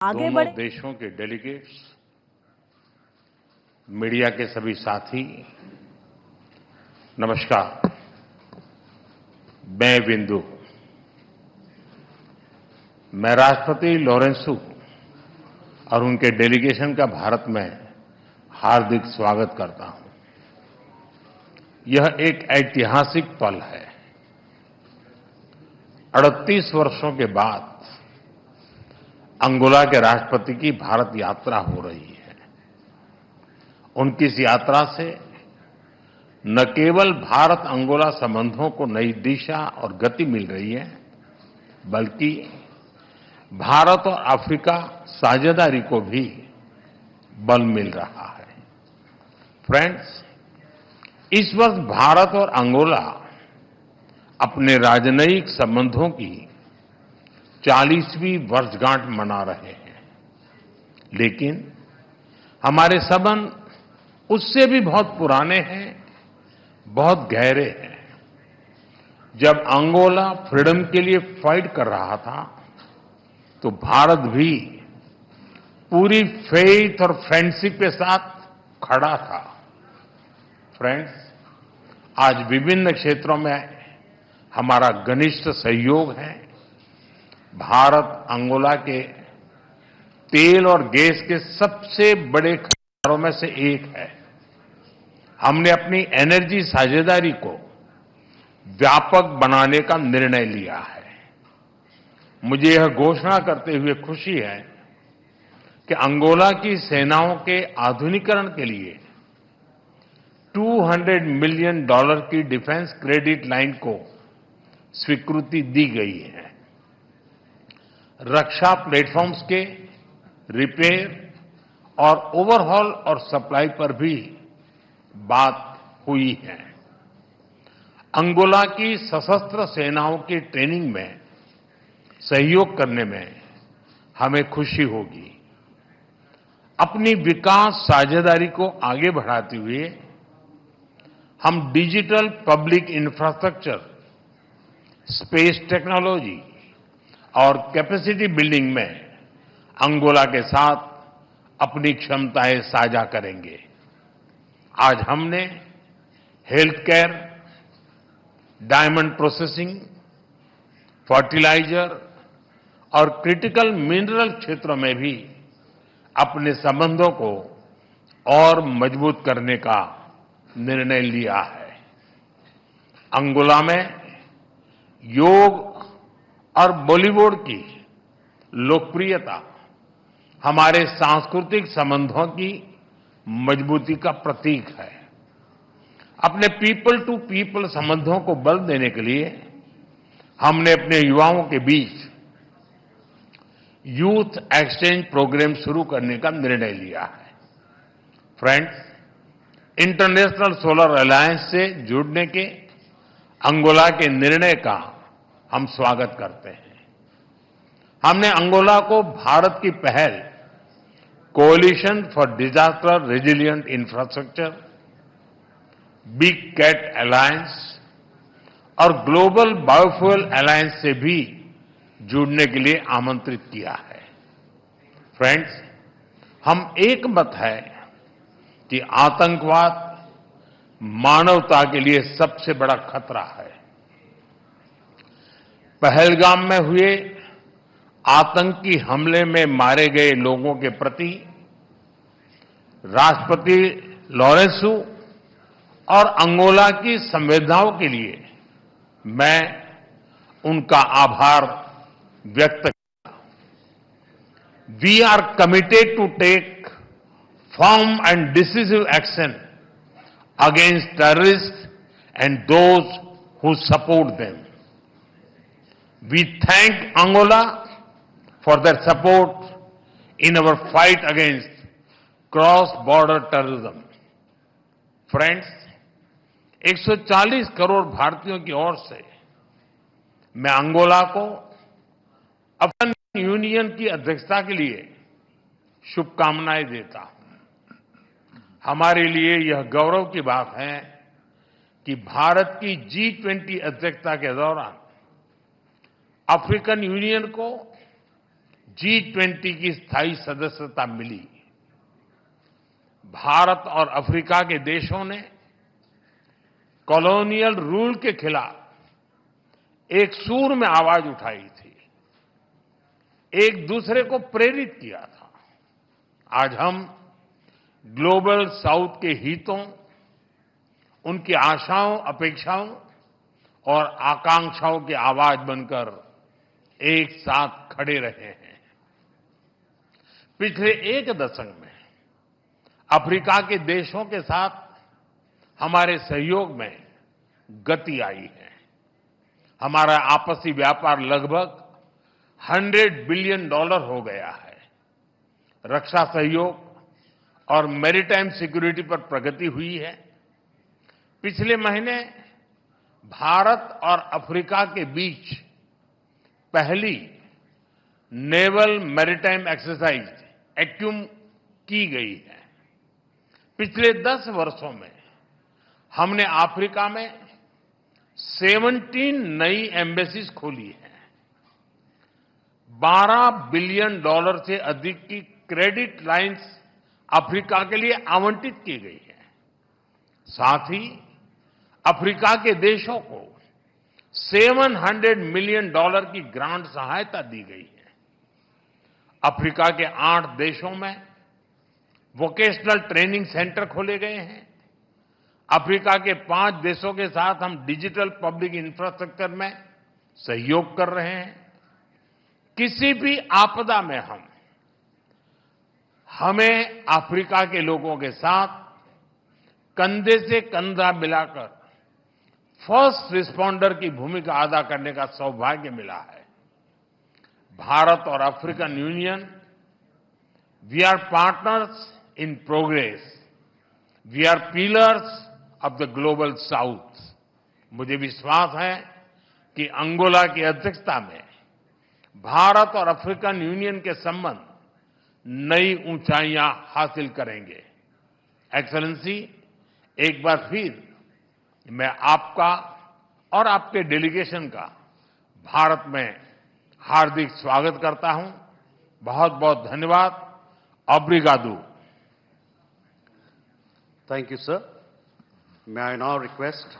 आगे दोनों बढ़े। देशों के डेलीगेट्स, मीडिया के सभी साथी, नमस्कार। मैं बिंदु, मैं राष्ट्रपति लोरेंसु और उनके डेलीगेशन का भारत में हार्दिक स्वागत करता हूं। यह एक ऐतिहासिक पल है। 38 वर्षों के बाद अंगोला के राष्ट्रपति की भारत यात्रा हो रही है। उनकी इस यात्रा से न केवल भारत अंगोला संबंधों को नई दिशा और गति मिल रही है, बल्कि भारत और अफ्रीका साझेदारी को भी बल मिल रहा है। फ्रेंड्स, इस वर्ष भारत और अंगोला अपने राजनयिक संबंधों की 40वीं वर्षगांठ मना रहे हैं, लेकिन हमारे संबंध उससे भी बहुत पुराने हैं, बहुत गहरे हैं। जब अंगोला फ्रीडम के लिए फाइट कर रहा था, तो भारत भी पूरी फेथ और फ्रेंडशिप के साथ खड़ा था। फ्रेंड्स, आज विभिन्न क्षेत्रों में हमारा घनिष्ठ सहयोग है। भारत अंगोला के तेल और गैस के सबसे बड़े खरीदारों में से एक है। हमने अपनी एनर्जी साझेदारी को व्यापक बनाने का निर्णय लिया है। मुझे यह घोषणा करते हुए खुशी है कि अंगोला की सेनाओं के आधुनिकीकरण के लिए $200 मिलियन की डिफेंस क्रेडिट लाइन को स्वीकृति दी गई है। रक्षा प्लेटफॉर्म्स के रिपेयर और ओवरहॉल और सप्लाई पर भी बात हुई है। अंगोला की सशस्त्र सेनाओं की ट्रेनिंग में सहयोग करने में हमें खुशी होगी। अपनी विकास साझेदारी को आगे बढ़ाते हुए हम digital public infrastructure, space technology और कैपेसिटी बिल्डिंग में अंगोला के साथ अपनी क्षमताएं साझा करेंगे। आज हमने health care, diamond processing, fertiliser और क्रिटिकल मिनरल क्षेत्रों में भी अपने संबंधों को और मजबूत करने का निर्णय लिया है। अंगोला में योग और बॉलीवुड की लोकप्रियता हमारे सांस्कृतिक संबंधों की मजबूती का प्रतीक है। अपने पीपल टू पीपल संबंधों को बल देने के लिए हमने अपने युवाओं के बीच यूथ एक्सचेंज प्रोग्राम शुरू करने का निर्णय लिया है। फ्रेंड्स, इंटरनेशनल सोलर अलायंस से जुड़ने के अंगोला के निर्णय का हम स्वागत करते हैं। हमने अंगोला को भारत की पहल coalition for disaster resilient infrastructure, big cat alliance और ग्लोबल बायोफ्यूल अलायंस से भी जुड़ने के लिए आमंत्रित किया है। फ्रेंड्स, हम एक मत है कि आतंकवाद मानवता के लिए सबसे बड़ा खतरा है। पहलगाम में हुए आतंकी हमले में मारे गए लोगों के प्रति राष्ट्रपति लोरेंसु और अंगोला की संवेदनाओं के लिए मैं उनका आभार व्यक्त करता हूं। We are committed to take firm and decisive action against terrorist and those who support them. We thank Angola for their support in our fight against cross-border terrorism. Friends, 140 crore भारतीयों की ओर से मैं अंगोला को अफ्रीकन यूनियन की अध्यक्षता के लिए शुभकामनाएं देता हूं। हमारे लिए यह गौरव की बात है कि भारत की G20 अध्यक्षता के दौरान अफ्रीकन यूनियन को G20 की स्थायी सदस्यता मिली। भारत और अफ्रीका के देशों ने कॉलोनियल रूल के खिलाफ एक सूर में आवाज उठाई थी, एक दूसरे को प्रेरित किया था। आज हम ग्लोबल साउथ के हितों, उनकी आशाओं, अपेक्षाओं और आकांक्षाओं की आवाज बनकर एक साथ खड़े रहे हैं। पिछले एक दशक में अफ्रीका के देशों के साथ हमारे सहयोग में गति आई है। हमारा आपसी व्यापार लगभग $100 बिलियन हो गया है। रक्षा सहयोग और मैरीटाइम सिक्योरिटी पर प्रगति हुई है। पिछले महीने भारत और अफ्रीका के बीच पहली नेवल मैरीटाइम एक्सरसाइज एक्यूम की गई है। पिछले 10 वर्षों में हमने अफ्रीका में 17 नई एम्बेसीज खोली है। $12 बिलियन से अधिक की क्रेडिट लाइंस अफ्रीका के लिए आवंटित की गई है। साथ ही अफ्रीका के देशों को $700 मिलियन की ग्रांट सहायता दी गई है। अफ्रीका के 8 देशों में वोकेशनल ट्रेनिंग सेंटर खोले गए हैं। अफ्रीका के 5 देशों के साथ हम डिजिटल पब्लिक इंफ्रास्ट्रक्चर में सहयोग कर रहे हैं। किसी भी आपदा में हमें अफ्रीका के लोगों के साथ कंधे से कंधा मिलाकर फर्स्ट रिस्पॉन्डर की भूमिका अदा करने का सौभाग्य मिला है। भारत और African Union, we are partners in progress, we are pillars of the Global South. मुझे विश्वास है कि अंगोला की अध्यक्षता में भारत और अफ्रीकन यूनियन के संबंध नई ऊंचाइयां हासिल करेंगे। एक्सेलेंसी, एक बार फिर मैं आपका और आपके डेलीगेशन का भारत में हार्दिक स्वागत करता हूं। बहुत बहुत धन्यवाद। Obrigado. Thank you, sir. May I now request